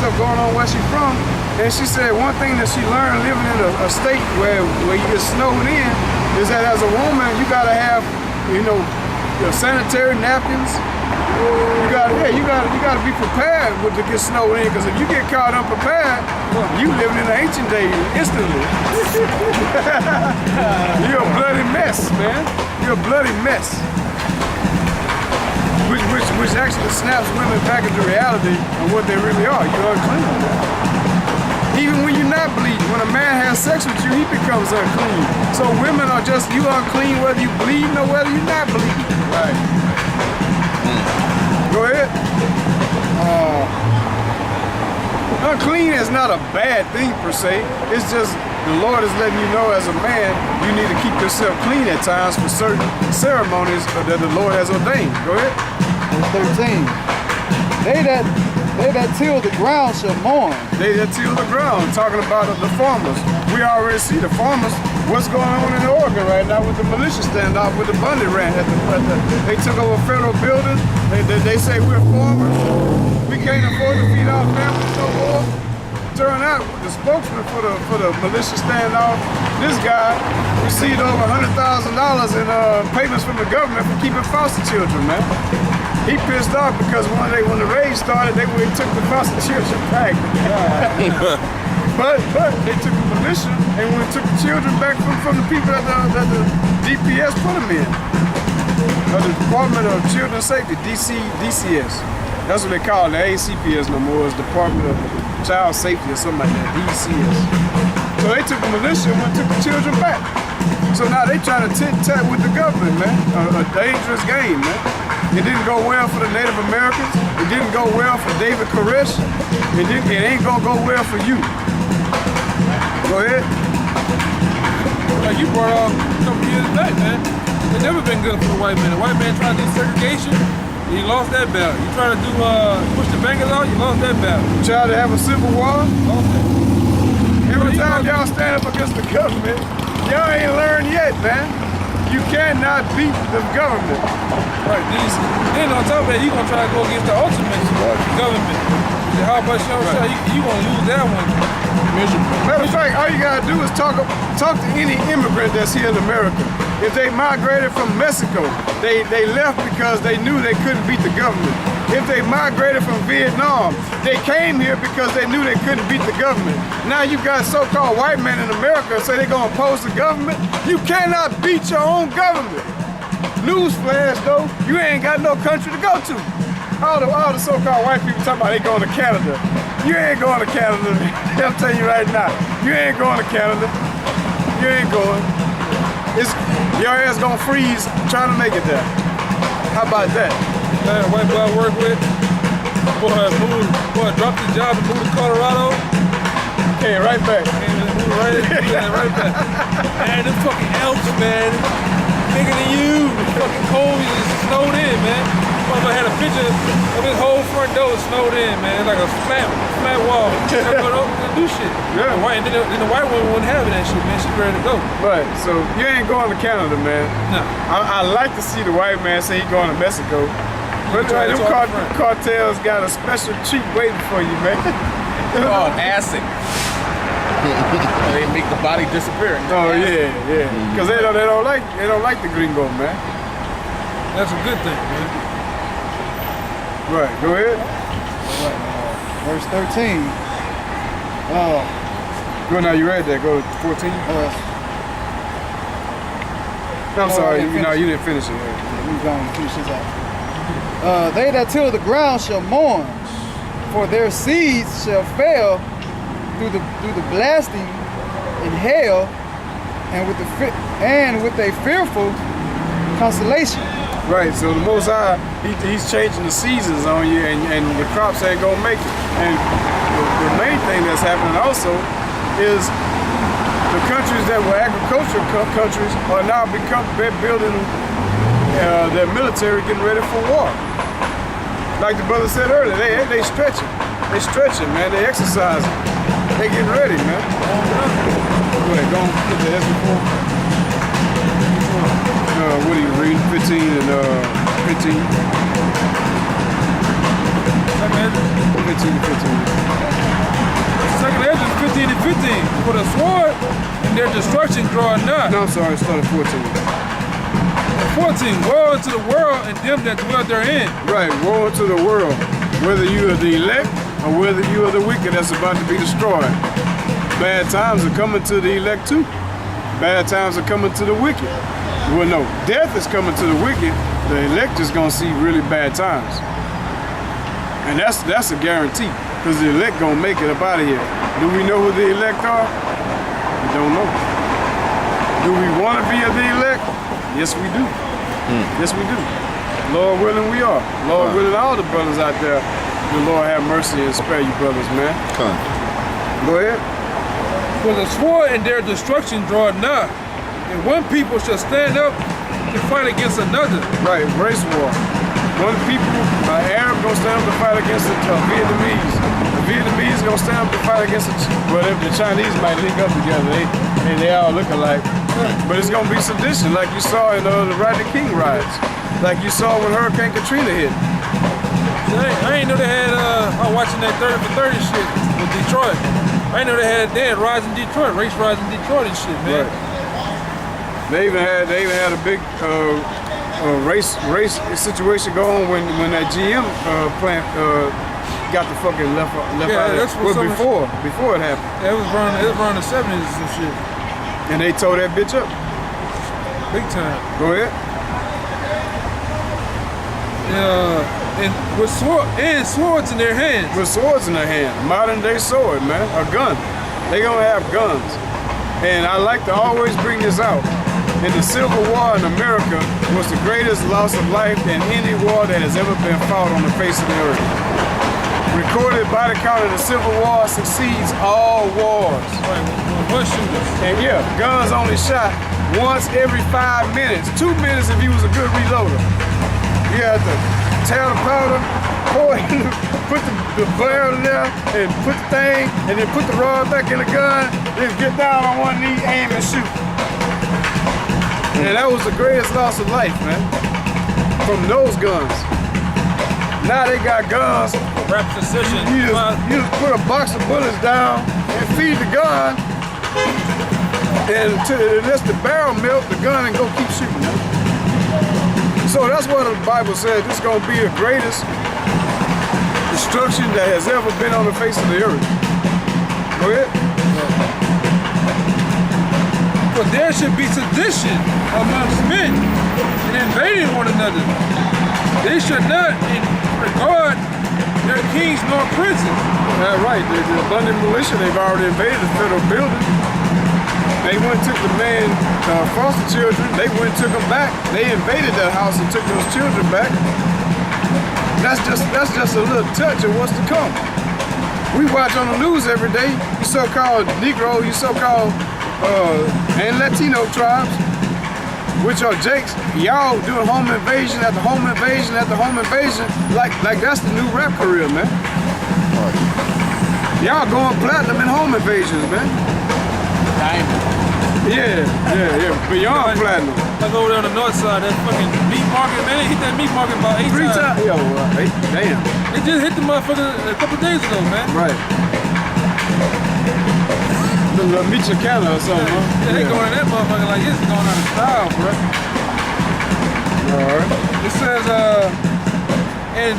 stuff going on where she's from. And she said one thing that she learned living in a state where you get snowed in is that as a woman, you gotta have, you know, your sanitary napkins. You gotta be prepared to get snowed in, because if you get caught unprepared, you living in the ancient days instantly. You're a bloody mess, man. You're a bloody mess. Which actually snaps women back into reality of what they really are. You're unclean. Even when you're not bleeding, when a man has sex with you, he becomes unclean. So women are just, you unclean whether you bleeding or whether you're not bleeding. Right. Go ahead. Unclean is not a bad thing per se. It's just the Lord is letting you know as a man, you need to keep yourself clean at times for certain ceremonies that the Lord has ordained. Go ahead. Verse 13. They that till the ground shall mourn. They that till the ground, talking about the farmers. We already see the farmers. What's going on in Oregon right now with the militia standoff with the Bundy Ranch? They took over federal buildings. They say we're farmers. We can't afford to feed our families no more. Turn out the spokesman for the militia standoff, this guy received over $100,000 in payments from the government for keeping foster children, man. He pissed off because when the rage started, they took the foster children back. but they took the militia and took the children back from the people that the DPS put them in. The Department of Children's Safety, DCS. That's what they call it. The ACPS no more. It's Department of Child Safety or something like that, DCS. So they took the militia and took the children back. So now they trying to tit-tat with the government, man. A dangerous game, man. It didn't go well for the Native Americans. It didn't go well for David Koresh. It ain't gonna go well for you. Go ahead. Like you brought up a couple years back, man. It's never been good for the white man. The white man tried to do segregation, he lost that battle. You try to do push the bankers out, you lost that battle. You try to have a civil war. Lost it. Every time y'all stand up against the government, y'all ain't learned yet, man. You cannot beat the government. Right, then on top of that, you gonna try to go against the ultimate government. How about you gonna lose that one? Matter of fact, all you gotta do is talk to any immigrant that's here in America. If they migrated from Mexico, they left because they knew they couldn't beat the government. If they migrated from Vietnam, they came here because they knew they couldn't beat the government. Now you've got so-called white men in America say they're gonna oppose the government. You cannot beat your own government. Newsflash though, you ain't got no country to go to. All the so-called white people talking about they going to Canada. You ain't going to Canada. I'm telling you right now, you ain't going to Canada. You ain't going. Your ass gonna freeze trying to make it there. How about that? That white boy I work with, boy dropped his job and moved to Colorado. Came right back. Moved right back. Man, them fucking elves, man. Bigger than you. Fucking cold, you just snowed in, man. Mother had a picture of his whole front door snowed in, man. Like a flat wall. Don't do shit. Yeah. And then the white woman wasn't having that shit, man. She ready to go. Right. So you ain't going to Canada, man. No. I like to see the white man say he going to Mexico. But them cartels got a special treat waiting for you, man. Oh, acid. They make the body disappear. Oh yeah. Because they don't like the gringo, man. That's a good thing, man. Right. Go ahead. Verse 13. Go now. You read that? Go to 14. I'm sorry. You didn't finish it. We're going to finish this out. They that till the ground shall mourn, for their seeds shall fail through the blasting in hell, and with a fearful consolation. Right, so the Most High, he's changing the seasons on you, and the crops ain't gonna make it. And the main thing that's happening also is the countries that were agricultural countries are now building their military, getting ready for war. Like the brother said earlier, they stretching. They stretching, man. They exercising. They getting ready, man. Go ahead, go on, put the S4. What are you reading? 15 and 15. 15 and 15. 15. For the sword and their destruction draw nigh. No, I'm sorry, it started 14. 14. Woe unto the world and them that dwell therein. Right, woe unto the world, whether you are the elect or whether you are the wicked that's about to be destroyed. Bad times are coming to the elect too. Bad times are coming to the wicked. Well, no, death is coming to the wicked. The elect is gonna see really bad times. And that's a guarantee, because the elect gonna make it up out of here. Do we know who the elect are? We don't know. Do we want to be of the elect? Yes, we do. Yes, we do. Lord willing, we are. Lord willing, all the brothers out there, the Lord have mercy and spare you brothers, man. Go ahead. For the sword and their destruction draw nigh. And one people shall stand up to fight against another. Right, race war. One people, Arab gonna stand up to fight against the Vietnamese. The Vietnamese gonna stand up to fight against the Chinese might link up together. They all look alike. But it's gonna be sedition, like you saw in the Rodney King riots. Like you saw when Hurricane Katrina hit. I ain't know they had, I was watching that 30 for 30 shit with Detroit. I ain't know they had Rise in Detroit, race Rise in Detroit and shit, man. Right. They even had a big race situation go on when that GM plant got the fucking left out of it. Well, before it happened. Yeah, it was around the 70s and some shit. And they tore that bitch up. Big time. Go ahead. And with swords in their hands. With swords in their hand. Modern day sword, man. A gun. They gonna have guns. And I like to always bring this out. In the Civil War in America was the greatest loss of life in any war that has ever been fought on the face of the earth. Recorded body count of the Civil War succeeds all wars. Right, with shooters. And yeah, guns only shot once every 5 minutes. 2 minutes if he was a good reloader. You had to tear the powder, pour it in, put the barrel in there, and put the thing, and then put the rod back in the gun, then get down on one knee, aim and shoot. And that was the greatest loss of life, man. From those guns. Now they got guns. Rap precision. You just put a box of bullets down and feed the gun, and let the barrel melt the gun and go keep shooting. So that's what the Bible said. This is going to be the greatest destruction that has ever been on the face of the earth. Go ahead. For there should be sedition amongst men and invading one another. They should not regard their kings nor princes. That's right. The London militia, they've already invaded the federal building. They went and took the man, foster children, they went and took them back. They invaded that house and took those children back. That's just a little touch of what's to come. We watch on the news every day, you so-called Negro, you so-called and Latino tribes, which are Jakes, y'all doing home invasion after home invasion after home invasion, like that's the new rap career, man. Y'all going platinum in home invasions, man. Yeah, beyond platinum. Like over there on the north side, that fucking meat market, man, they hit that meat market about 8 3 times. Yo, damn. They just hit the motherfucker a couple days ago, man. Right. The La Michoacana or something, huh? Yeah, they going in that motherfucker like this is going out of style, bro. Alright. It says, and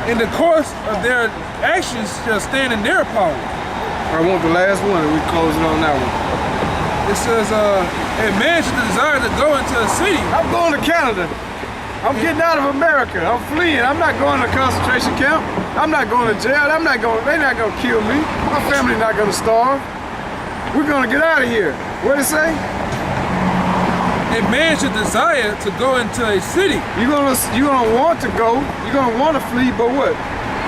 in the course of their actions shall stand in their power. I want the last one and we closing on that one. It says, and man should desire to go into a city. I'm going to Canada. I'm getting out of America. I'm fleeing. I'm not going to a concentration camp. I'm not going to jail. They're not going to kill me. My family's not going to starve. We're going to get out of here. What'd it say? A man should desire to go into a city. You're gonna want to go. You're gonna want to flee, but what?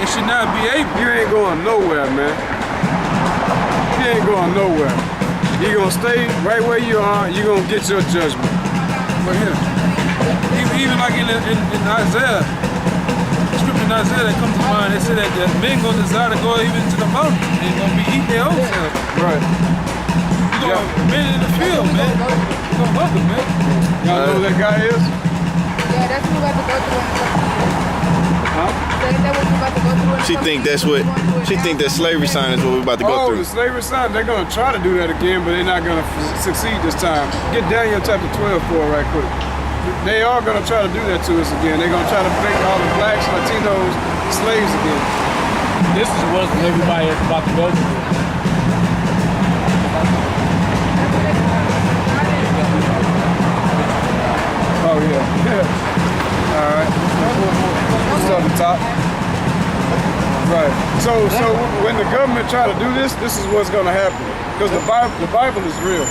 It should not be able. You ain't going nowhere, man. You ain't going nowhere. You're gonna stay right where you are. You're gonna get your judgment. But here, even like in Isaiah, the scripture in Isaiah that comes to mind, they say that men gonna desire to go even to the mountains. They're gonna be eating their own self. Right. Men in the field, man. You're gonna hunger, man. Y'all know who that guy is? Yeah, that's who we have to go through. that what we about to go through? She think that's what, she think that slavery sign is what we're about to go Oh, through. the slavery sign, they're going to try to do that again, but they're not going to succeed this time. Get Daniel chapter 12 for it right quick. They are going to try to do that to us again. They're going to try to make all the blacks, Latinos, slaves again. This is what everybody is about to go through. Oh, yeah. All right. This is on the top. Right. So when the government try to do this, this is what's going to happen. Because the Bible is real.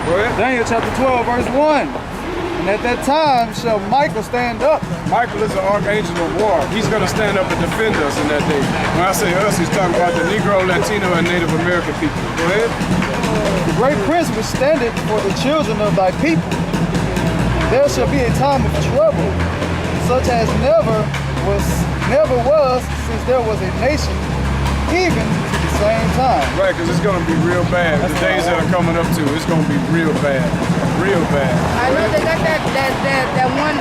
Go ahead. Daniel chapter 12, verse 1. And at that time shall Michael stand up. Michael is an archangel of war. He's going to stand up and defend us in that day. When I say us, he's talking about the Negro, Latino, and Native American people. Go ahead. The great prince which standeth for the children of thy people. There shall be a time of trouble, such as never was since there was a nation, even to the same time. Right, because it's going to be real bad. The days that are coming up to, it's going to be real bad. Real bad. I know they got that one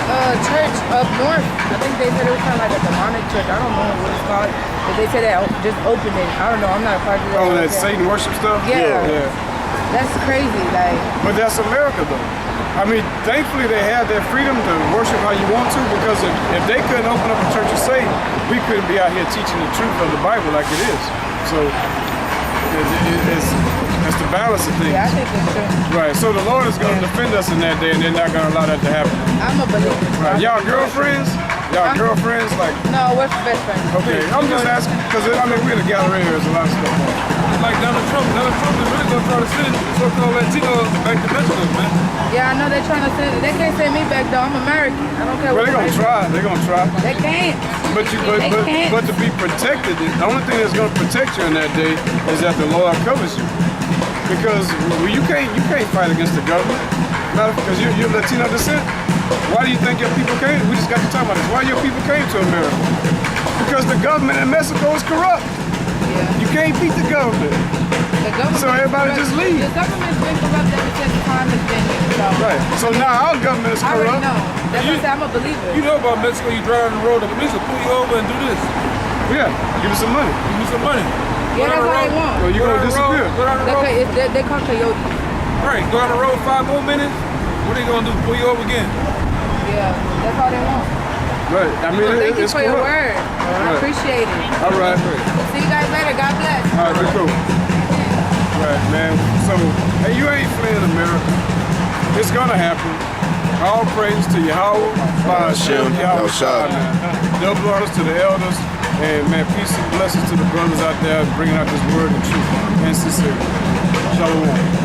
church up north. I think they said it was kind of like a demonic church. I don't know what it's called. But they said that just opened it. I don't know. I'm not a part of that. Oh, that Satan worship stuff? Yeah. That's crazy. Like. But that's America, though. I mean, thankfully they have that freedom to worship how you want to, because if they couldn't open up a church of Satan, we couldn't be out here teaching the truth of the Bible like it is. So it's the balance of things. Yeah, I think it's true. Right. So the Lord is going to defend us in that day, and they're not going to allow that to happen. I'm a believer. Right. Y'all girlfriends? Y'all girlfriends? Like. No, we're best friends. Okay. I'm just asking, because I mean, we're in a gallery here. There's a lot of stuff on. Like Donald Trump is really gonna try to send so-called Latinos back to Mexico, man. Yeah, I know they're trying to send. They can't send me back though. I'm American. I don't care Well, what. they're going to try. They're going to try. They can't. But to be protected, the only thing that's going to protect you in that day is that the Lord covers you. Because you can't fight against the government. Not because you're Latino descent. Why do you think your people came? We just got to talk about this. Why your people came to America? Because the government in Mexico is corrupt. Yeah. You can't beat the government. The government. So everybody just leave. The government's been corrupt ever since time has been here. So. Right. So now our government is I already corrupt. know. That's why I say I'm a believer. You know about Mexico, you drive on the road, the police will pull you over and do this. Yeah. Give us some money. Give me some money. Yeah, that's what they want. Well, you're going to disappear. Go down the road. They call coyotes. Right, go down the road 5 more minutes. What are they gonna do? Pull you over again? Yeah, that's all they want. Right. I mean, Well, thank you it's for your corrupt. word. I appreciate it. All right. See you guys later. God bless. All right, cool. Right, man. So, hey, you ain't fleeing America. It's gonna happen. All praise to Yahweh, by Hashem, Yahweh Shai, man. Double honors to the elders, and man, peace and blessings to the brothers out there bringing out this word of truth and sincerity. Shalom.